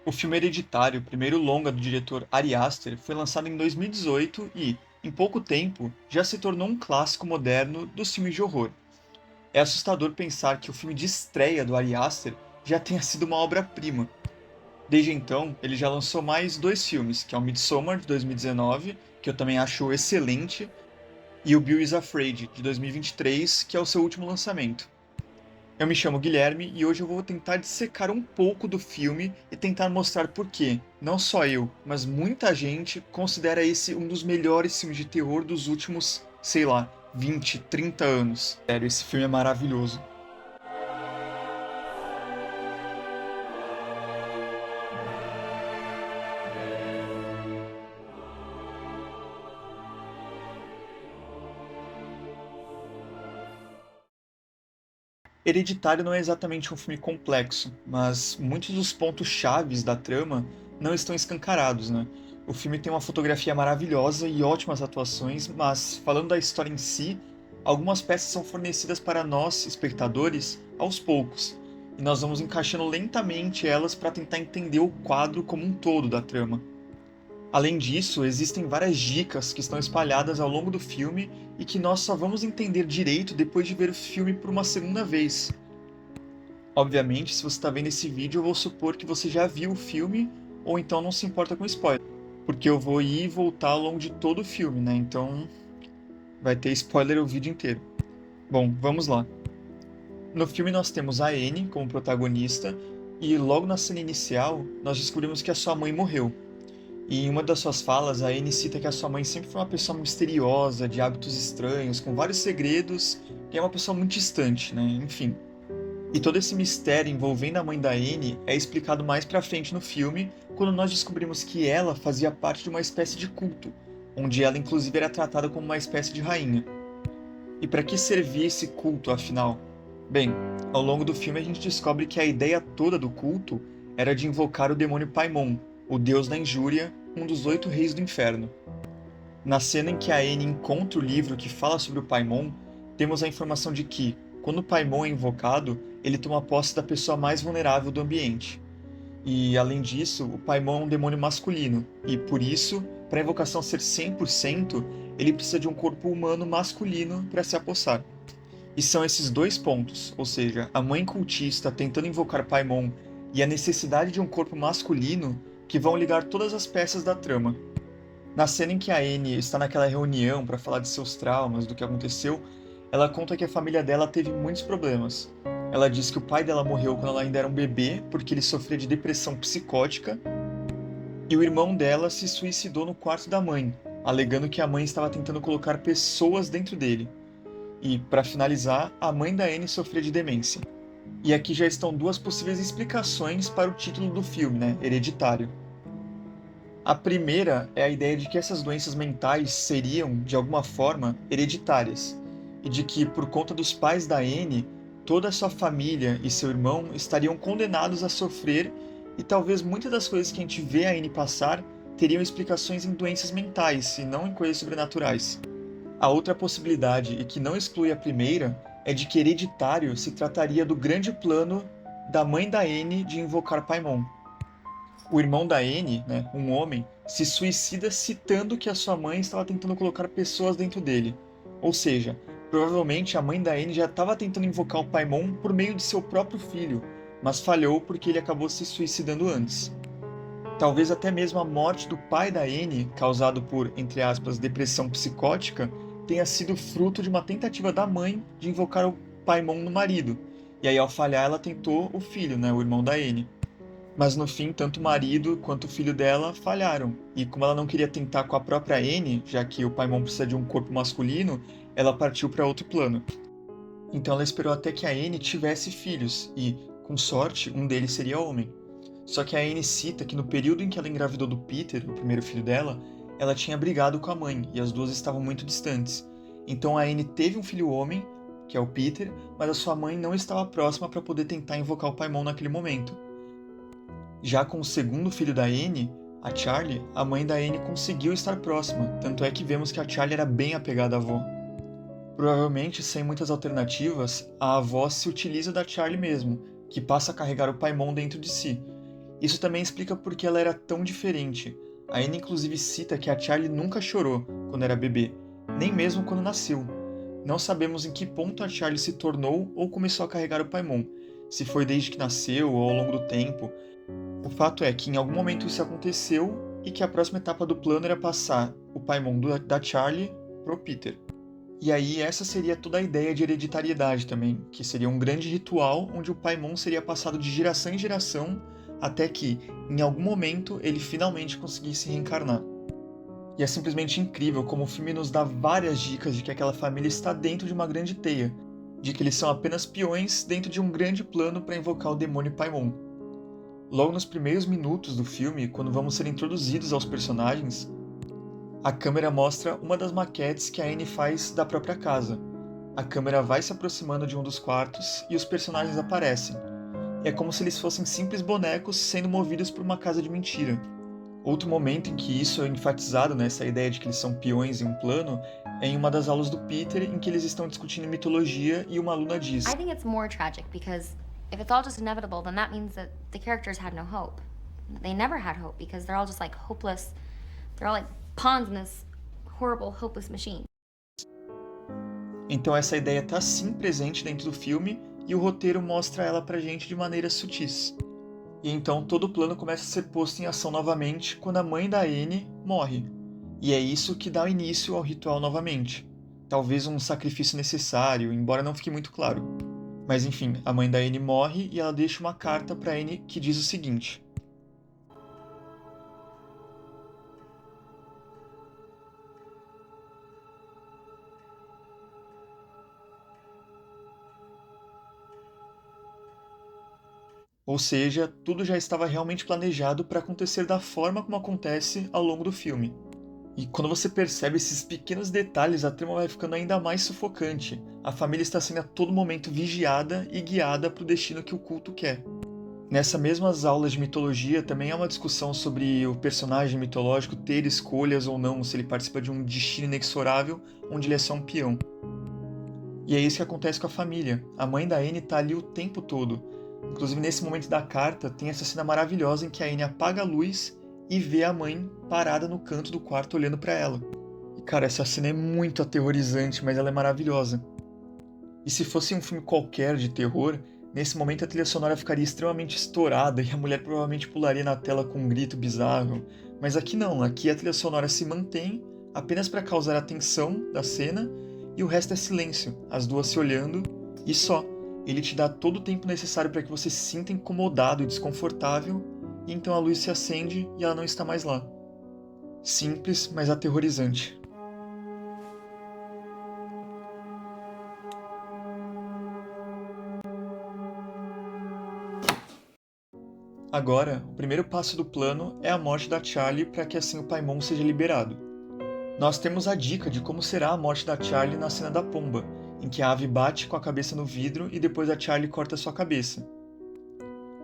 O filme Hereditário, o primeiro longa do diretor Ari Aster, foi lançado em 2018 e, em pouco tempo, já se tornou um clássico moderno dos filmes de horror. É assustador pensar que o filme de estreia do Ari Aster já tenha sido uma obra-prima. Desde então, ele já lançou mais dois filmes, que é o Midsommar, de 2019, que eu também acho excelente, e o Bill is Afraid, de 2023, que é o seu último lançamento. Eu me chamo Guilherme e hoje eu vou tentar dissecar um pouco do filme e tentar mostrar por que, não só eu, mas muita gente considera esse um dos melhores filmes de terror dos últimos, sei lá, 20, 30 anos. Sério, esse filme é maravilhoso. Hereditário não é exatamente um filme complexo, mas muitos dos pontos chaves da trama não estão escancarados, né? O filme tem uma fotografia maravilhosa e ótimas atuações, mas falando da história em si, algumas peças são fornecidas para nós, espectadores, aos poucos, e nós vamos encaixando lentamente elas para tentar entender o quadro como um todo da trama. Além disso, existem várias dicas que estão espalhadas ao longo do filme e que nós só vamos entender direito depois de ver o filme por uma segunda vez. Obviamente, se você está vendo esse vídeo, eu vou supor que você já viu o filme ou então não se importa com spoiler, porque eu vou ir e voltar ao longo de todo o filme, né? Então vai ter spoiler o vídeo inteiro. Bom, vamos lá. No filme nós temos a Anne como protagonista e logo na cena inicial nós descobrimos que a sua mãe morreu. E em uma das suas falas, a Anne cita que a sua mãe sempre foi uma pessoa misteriosa, de hábitos estranhos, com vários segredos, e é uma pessoa muito distante, né? Enfim. E todo esse mistério envolvendo a mãe da Anne é explicado mais pra frente no filme, quando nós descobrimos que ela fazia parte de uma espécie de culto, onde ela inclusive era tratada como uma espécie de rainha. E para que servia esse culto, afinal? Bem, ao longo do filme a gente descobre que a ideia toda do culto era de invocar o demônio Paimon, o deus da injúria, um dos 8 reis do inferno. Na cena em que a Anne encontra o livro que fala sobre o Paimon, temos a informação de que, quando o Paimon é invocado, ele toma posse da pessoa mais vulnerável do ambiente. E, além disso, o Paimon é um demônio masculino, e por isso, para a invocação ser 100%, ele precisa de um corpo humano masculino para se apossar. E são esses dois pontos, ou seja, a mãe cultista tentando invocar Paimon e a necessidade de um corpo masculino, que vão ligar todas as peças da trama. Na cena em que a Anne está naquela reunião para falar de seus traumas, do que aconteceu, ela conta que a família dela teve muitos problemas. Ela diz que o pai dela morreu quando ela ainda era um bebê porque ele sofria de depressão psicótica, e o irmão dela se suicidou no quarto da mãe, alegando que a mãe estava tentando colocar pessoas dentro dele. E, para finalizar, a mãe da Anne sofria de demência. E aqui já estão duas possíveis explicações para o título do filme, né? Hereditário. A primeira é a ideia de que essas doenças mentais seriam, de alguma forma, hereditárias, e de que, por conta dos pais da Anne, toda a sua família e seu irmão estariam condenados a sofrer, e talvez muitas das coisas que a gente vê a Anne passar teriam explicações em doenças mentais e não em coisas sobrenaturais. A outra possibilidade, e que não exclui a primeira, é de que Hereditário se trataria do grande plano da mãe da Anne de invocar Paimon. O irmão da Anne, né, um homem, se suicida citando que a sua mãe estava tentando colocar pessoas dentro dele. Ou seja, provavelmente a mãe da Anne já estava tentando invocar o Paimon por meio de seu próprio filho, mas falhou porque ele acabou se suicidando antes. Talvez até mesmo a morte do pai da Anne, causado por, entre aspas, depressão psicótica, tenha sido fruto de uma tentativa da mãe de invocar o Paimon no marido. E aí, ao falhar, ela tentou o filho, né, o irmão da Anne. Mas no fim, tanto o marido quanto o filho dela falharam. E como ela não queria tentar com a própria Anne, já que o Paimon precisa de um corpo masculino, ela partiu para outro plano. Então ela esperou até que a Anne tivesse filhos, e, com sorte, um deles seria homem. Só que a Anne cita que no período em que ela engravidou do Peter, o primeiro filho dela, ela tinha brigado com a mãe, e as duas estavam muito distantes. Então a Anne teve um filho homem, que é o Peter, mas a sua mãe não estava próxima para poder tentar invocar o Paimon naquele momento. Já com o segundo filho da Anne, a Charlie, a mãe da Anne conseguiu estar próxima, tanto é que vemos que a Charlie era bem apegada à avó. Provavelmente, sem muitas alternativas, a avó se utiliza da Charlie mesmo, que passa a carregar o Paimon dentro de si. Isso também explica por que ela era tão diferente. A Anne inclusive cita que a Charlie nunca chorou quando era bebê, nem mesmo quando nasceu. Não sabemos em que ponto a Charlie se tornou ou começou a carregar o Paimon, se foi desde que nasceu ou ao longo do tempo. O fato é que em algum momento isso aconteceu e que a próxima etapa do plano era passar o Paimon da Charlie pro Peter. E aí essa seria toda a ideia de hereditariedade também, que seria um grande ritual onde o Paimon seria passado de geração em geração até que, em algum momento, ele finalmente conseguisse reencarnar. E é simplesmente incrível como o filme nos dá várias dicas de que aquela família está dentro de uma grande teia, de que eles são apenas peões dentro de um grande plano para invocar o demônio Paimon. Logo nos primeiros minutos do filme, quando vamos ser introduzidos aos personagens, a câmera mostra uma das maquetes que a Anne faz da própria casa. A câmera vai se aproximando de um dos quartos e os personagens aparecem. É como se eles fossem simples bonecos sendo movidos por uma casa de mentira. Outro momento em que isso é enfatizado, essa ideia de que eles são peões em um plano, é em uma das aulas do Peter em que eles estão discutindo mitologia e uma aluna diz: I think it's more tragic because if it's all just inevitable, then that means that the characters had no hope. They never had hope because they're all just like hopeless. They're all like pawns in this horrible, hopeless machine. Então essa ideia está sim presente dentro do filme e o roteiro mostra ela pra gente de maneiras sutis. E então todo o plano começa a ser posto em ação novamente quando a mãe da Anne morre. E é isso que dá início ao ritual novamente. Talvez um sacrifício necessário, embora não fique muito claro. Mas enfim, a mãe da Anne morre e ela deixa uma carta para Anne que diz o seguinte: ou seja, tudo já estava realmente planejado para acontecer da forma como acontece ao longo do filme. E quando você percebe esses pequenos detalhes, a trama vai ficando ainda mais sufocante. A família está sendo a todo momento vigiada e guiada para o destino que o culto quer. Nessas mesmas aulas de mitologia também há uma discussão sobre o personagem mitológico ter escolhas ou não, se ele participa de um destino inexorável onde ele é só um peão. E é isso que acontece com a família. A mãe da Anne está ali o tempo todo. Inclusive nesse momento da carta tem essa cena maravilhosa em que a Anne apaga a luz e vê a mãe parada no canto do quarto olhando para ela. E cara, essa cena é muito aterrorizante, mas ela é maravilhosa. E se fosse um filme qualquer de terror, nesse momento a trilha sonora ficaria extremamente estourada e a mulher provavelmente pularia na tela com um grito bizarro. Mas aqui não, aqui a trilha sonora se mantém apenas para causar a tensão da cena e o resto é silêncio, as duas se olhando e só. Ele te dá todo o tempo necessário para que você se sinta incomodado e desconfortável, e então a luz se acende e ela não está mais lá. Simples, mas aterrorizante. Agora, o primeiro passo do plano é a morte da Charlie para que assim o Paimon seja liberado. Nós temos a dica de como será a morte da Charlie na cena da pomba, em que a ave bate com a cabeça no vidro e depois a Charlie corta sua cabeça.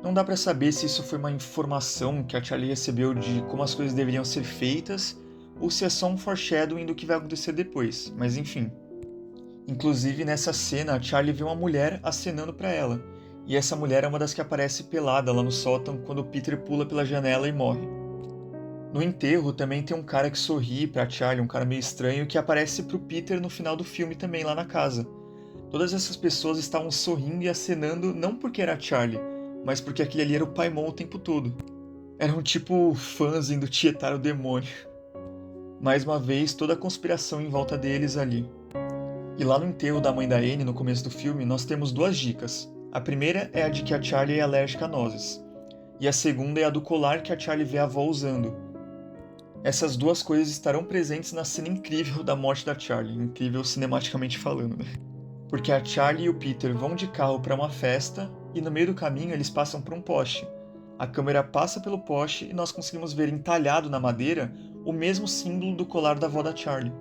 Não dá para saber se isso foi uma informação que a Charlie recebeu de como as coisas deveriam ser feitas ou se é só um foreshadowing do que vai acontecer depois, mas enfim. Inclusive nessa cena a Charlie vê uma mulher acenando para ela, e essa mulher é uma das que aparece pelada lá no sótão quando o Peter pula pela janela e morre. No enterro também tem um cara que sorri pra Charlie, um cara meio estranho, que aparece pro Peter no final do filme também lá na casa. Todas essas pessoas estavam sorrindo e acenando não porque era a Charlie, mas porque aquele ali era o Paimon o tempo todo. Eram tipo fãs indo tietar o demônio. Mais uma vez, toda a conspiração em volta deles ali. E lá no enterro da mãe da Anne, no começo do filme, nós temos duas dicas. A primeira é a de que a Charlie é alérgica a nozes. E a segunda é a do colar que a Charlie vê a avó usando. Essas duas coisas estarão presentes na cena incrível da morte da Charlie, incrível cinematicamente falando, né? Porque a Charlie e o Peter vão de carro para uma festa e no meio do caminho eles passam por um poste. A câmera passa pelo poste e nós conseguimos ver entalhado na madeira o mesmo símbolo do colar da avó da Charlie.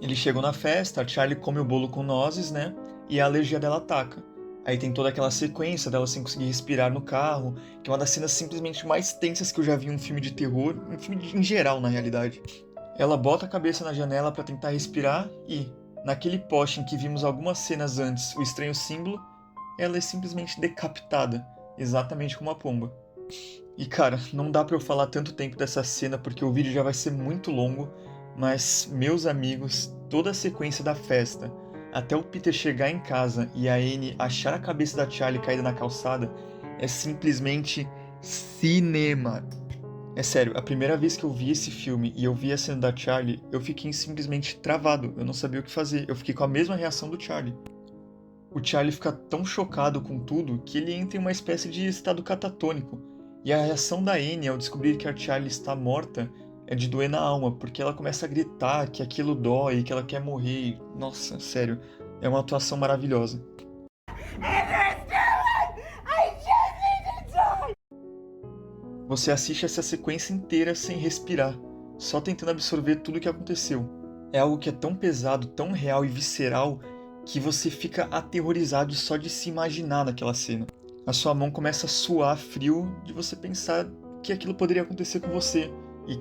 Eles chegam na festa, a Charlie come o bolo com nozes, né? E a alergia dela ataca. Aí tem toda aquela sequência dela sem conseguir respirar no carro, que é uma das cenas simplesmente mais tensas que eu já vi em um filme de terror, um filme em geral, na realidade. Ela bota a cabeça na janela para tentar respirar e, naquele poste em que vimos algumas cenas antes o estranho símbolo, ela é simplesmente decapitada, exatamente como a pomba. E cara, não dá pra eu falar tanto tempo dessa cena porque o vídeo já vai ser muito longo, mas meus amigos, toda a sequência da festa, até o Peter chegar em casa e a Anne achar a cabeça da Charlie caída na calçada, é simplesmente cinema. É sério, a primeira vez que eu vi esse filme e eu vi a cena da Charlie, eu fiquei simplesmente travado, eu não sabia o que fazer, eu fiquei com a mesma reação do Charlie. O Charlie fica tão chocado com tudo que ele entra em uma espécie de estado catatônico. E a reação da Anne ao descobrir que a Charlie está morta é de doer na alma, porque ela começa a gritar que aquilo dói, que ela quer morrer. Nossa, sério, é uma atuação maravilhosa. Você assiste essa sequência inteira sem respirar, só tentando absorver tudo o que aconteceu. É algo que é tão pesado, tão real e visceral, que você fica aterrorizado só de se imaginar naquela cena. A sua mão começa a suar frio de você pensar que aquilo poderia acontecer com você e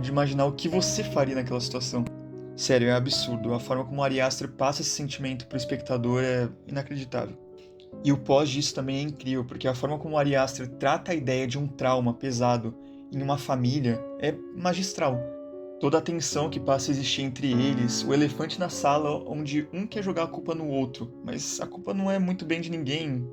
de imaginar o que você faria naquela situação. Sério, é absurdo. A forma como o Ari Aster passa esse sentimento pro espectador é inacreditável. E o pós disso também é incrível, porque a forma como o Ari Aster trata a ideia de um trauma pesado em uma família é magistral. Toda a tensão que passa a existir entre eles, o elefante na sala onde um quer jogar a culpa no outro, mas a culpa não é muito bem de ninguém.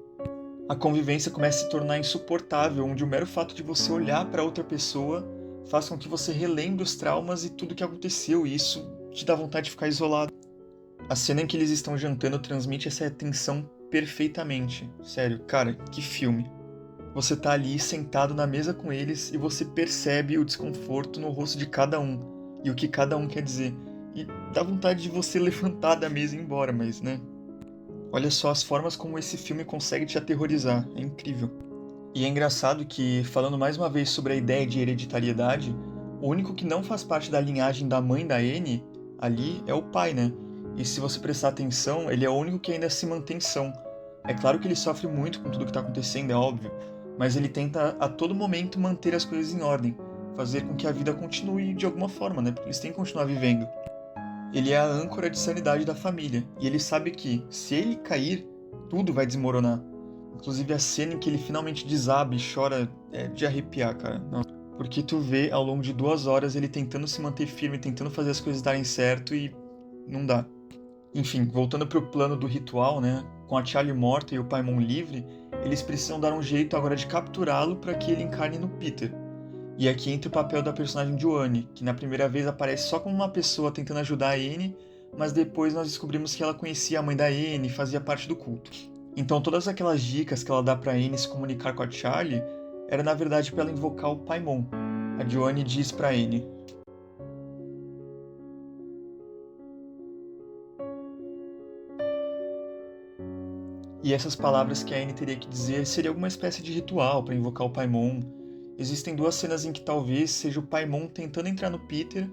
A convivência começa a se tornar insuportável, onde o mero fato de você olhar para outra pessoa faz com que você relembre os traumas e tudo o que aconteceu, e isso te dá vontade de ficar isolado. A cena em que eles estão jantando transmite essa tensão perfeitamente. Sério, cara, que filme. Você tá ali sentado na mesa com eles e você percebe o desconforto no rosto de cada um e o que cada um quer dizer. E dá vontade de você levantar da mesa e ir embora, mas né? Olha só as formas como esse filme consegue te aterrorizar, é incrível. E é engraçado que, falando mais uma vez sobre a ideia de hereditariedade, o único que não faz parte da linhagem da mãe da Anne ali é o pai, né? E se você prestar atenção, ele é o único que ainda se mantém são. É claro que ele sofre muito com tudo que está acontecendo, é óbvio, mas ele tenta a todo momento manter as coisas em ordem, fazer com que a vida continue de alguma forma, né? Porque eles têm que continuar vivendo. Ele é a âncora de sanidade da família, e ele sabe que, se ele cair, tudo vai desmoronar. Inclusive a cena em que ele finalmente desaba e chora é de arrepiar, cara. Nossa. Porque tu vê ao longo de 2 horas ele tentando se manter firme, tentando fazer as coisas darem certo e não dá. Enfim, voltando pro plano do ritual, né? Com a Charlie morta e o Paimon livre, eles precisam dar um jeito agora de capturá-lo para que ele encarne no Peter. E aqui entra o papel da personagem Joanne, que na primeira vez aparece só como uma pessoa tentando ajudar a Anne, mas depois nós descobrimos que ela conhecia a mãe da Anne e fazia parte do culto. Então todas aquelas dicas que ela dá pra Anne se comunicar com a Charlie era na verdade para ela invocar o Paimon. A Joanne diz pra Anne: e essas palavras que a Anne teria que dizer seria alguma espécie de ritual para invocar o Paimon. Existem duas cenas em que talvez seja o Paimon tentando entrar no Peter,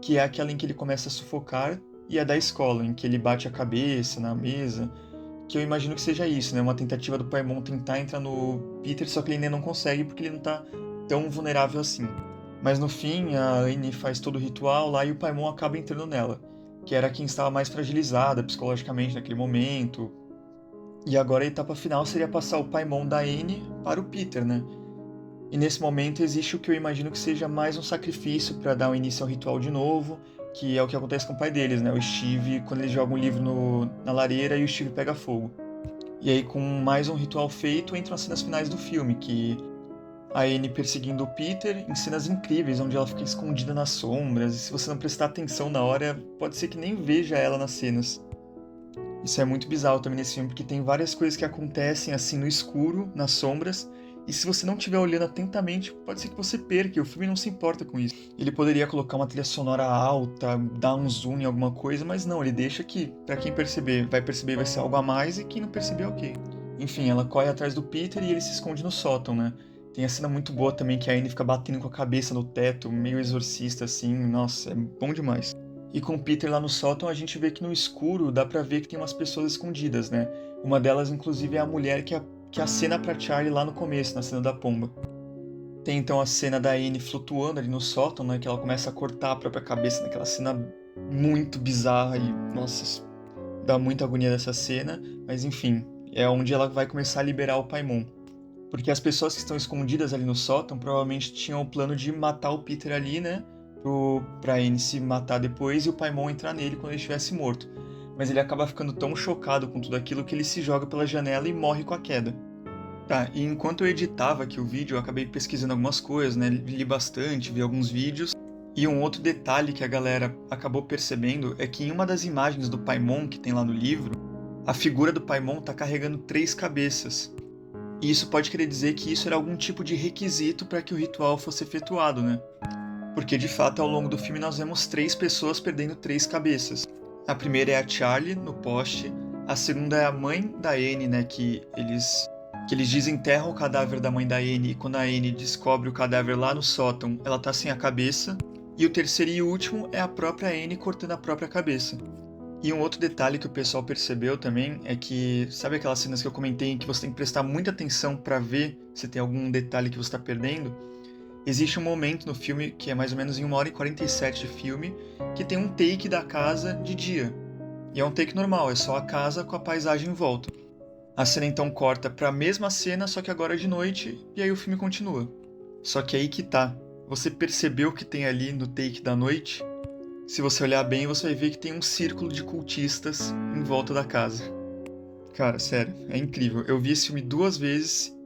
que é aquela em que ele começa a sufocar, e a da escola, em que ele bate a cabeça na mesa, que eu imagino que seja isso, né? Uma tentativa do Paimon tentar entrar no Peter, só que ele ainda não consegue porque ele não tá tão vulnerável assim. Mas no fim, a Anne faz todo o ritual lá e o Paimon acaba entrando nela, que era quem estava mais fragilizada psicologicamente naquele momento. E agora a etapa final seria passar o Paimon da Anne para o Peter, né? E nesse momento existe o que eu imagino que seja mais um sacrifício para dar um início ao ritual de novo, que é o que acontece com o pai deles, né? O Steve, quando eles jogam um livro na lareira e o Steve pega fogo. E aí, com mais um ritual feito, entram as cenas finais do filme, que a Anne perseguindo o Peter em cenas incríveis, onde ela fica escondida nas sombras, e se você não prestar atenção na hora, pode ser que nem veja ela nas cenas. Isso é muito bizarro também nesse filme, porque tem várias coisas que acontecem assim no escuro, nas sombras, e se você não estiver olhando atentamente, pode ser que você perca, e o filme não se importa com isso. Ele poderia colocar uma trilha sonora alta, dar um zoom em alguma coisa, mas não, ele deixa que, pra quem perceber, vai ser algo a mais, e quem não perceber, ok. Enfim, ela corre atrás do Peter e ele se esconde no sótão, né? Tem a cena muito boa também que a Anne fica batendo com a cabeça no teto, meio exorcista assim, nossa, é bom demais. E com o Peter lá no sótão, a gente vê que no escuro dá pra ver que tem umas pessoas escondidas, né? Uma delas, inclusive, é a mulher que acena pra Charlie lá no começo, na cena da pomba. Tem então a cena da Anne flutuando ali no sótão, né? Que ela começa a cortar a própria cabeça naquela cena muito bizarra e, nossa, dá muita agonia dessa cena. Mas enfim, é onde ela vai começar a liberar o Paimon. Porque as pessoas que estão escondidas ali no sótão provavelmente tinham o plano de matar o Peter ali, né? Pra Anne se matar depois e o Paimon entrar nele quando ele estivesse morto. Mas ele acaba ficando tão chocado com tudo aquilo que ele se joga pela janela e morre com a queda. Tá, e enquanto eu editava aqui o vídeo, eu acabei pesquisando algumas coisas, né? Li bastante, vi alguns vídeos. E um outro detalhe que a galera acabou percebendo é que em uma das imagens do Paimon que tem lá no livro, a figura do Paimon tá carregando 3 cabeças. E isso pode querer dizer que isso era algum tipo de requisito para que o ritual fosse efetuado, né? Porque de fato ao longo do filme nós vemos 3 pessoas perdendo 3 cabeças. A primeira é a Charlie, no poste. A segunda é a mãe da Anne, né? Que eles desenterram o cadáver da mãe da Anne e quando a Anne descobre o cadáver lá no sótão, ela tá sem a cabeça. E o terceiro e último é a própria Anne cortando a própria cabeça. E um outro detalhe que o pessoal percebeu também é que, sabe aquelas cenas que eu comentei em que você tem que prestar muita atenção para ver se tem algum detalhe que você está perdendo? Existe um momento no filme, que é mais ou menos em 1h47 de filme, que tem um take da casa de dia. E é um take normal, é só a casa com a paisagem em volta. A cena então corta para a mesma cena, só que agora é de noite, e aí o filme continua. Só que aí que tá. Você percebeu o que tem ali no take da noite? Se você olhar bem, você vai ver que tem um círculo de cultistas em volta da casa. Cara, sério, é incrível. Eu vi esse filme 2 vezes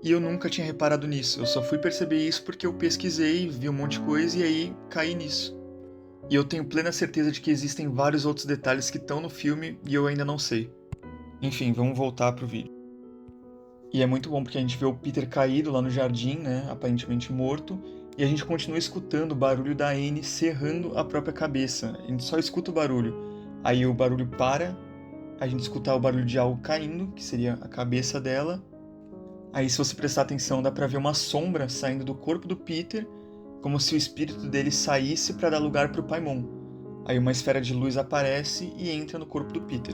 e eu nunca tinha reparado nisso. Eu só fui perceber isso porque eu pesquisei, vi um monte de coisa e aí caí nisso. E eu tenho plena certeza de que existem vários outros detalhes que estão no filme e eu ainda não sei. Enfim, vamos voltar pro vídeo. E é muito bom porque a gente vê o Peter caído lá no jardim, né, aparentemente morto, e a gente continua escutando o barulho da Anne serrando a própria cabeça. A gente só escuta o barulho. Aí o barulho para, a gente escuta o barulho de algo caindo, que seria a cabeça dela. Aí se você prestar atenção, dá pra ver uma sombra saindo do corpo do Peter, como se o espírito dele saísse para dar lugar pro Paimon. Aí uma esfera de luz aparece e entra no corpo do Peter.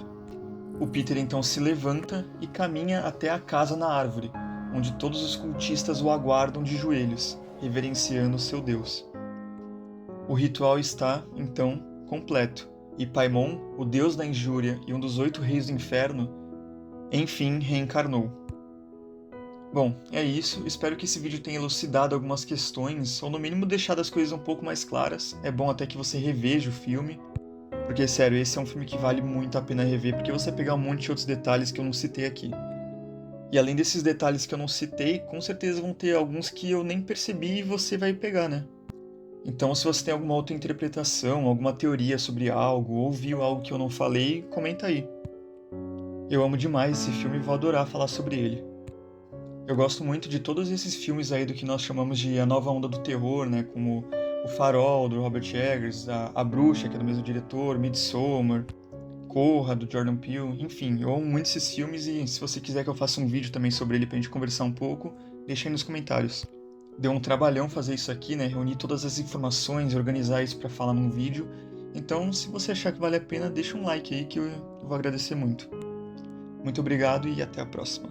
O Peter então se levanta e caminha até a casa na árvore, onde todos os cultistas o aguardam de joelhos, reverenciando seu deus. O ritual está, então, completo, e Paimon, o deus da injúria e um dos 8 reis do inferno, enfim reencarnou. Bom, é isso. Espero que esse vídeo tenha elucidado algumas questões, ou no mínimo deixado as coisas um pouco mais claras. É bom até que você reveja o filme. Porque, sério, esse é um filme que vale muito a pena rever, porque você vai pegar um monte de outros detalhes que eu não citei aqui. E além desses detalhes que eu não citei, com certeza vão ter alguns que eu nem percebi e você vai pegar, né? Então, se você tem alguma outra interpretação, alguma teoria sobre algo, ou viu algo que eu não falei, comenta aí. Eu amo demais esse filme e vou adorar falar sobre ele. Eu gosto muito de todos esses filmes aí do que nós chamamos de a nova onda do terror, né? Como O Farol, do Robert Eggers, a Bruxa, que é do mesmo diretor, Midsommar, Corra, do Jordan Peele, enfim, eu amo muito esses filmes e se você quiser que eu faça um vídeo também sobre ele pra gente conversar um pouco, deixa aí nos comentários. Deu um trabalhão fazer isso aqui, né? Reunir todas as informações, organizar isso pra falar num vídeo. Então, se você achar que vale a pena, deixa um like aí que eu vou agradecer muito. Muito obrigado e até a próxima.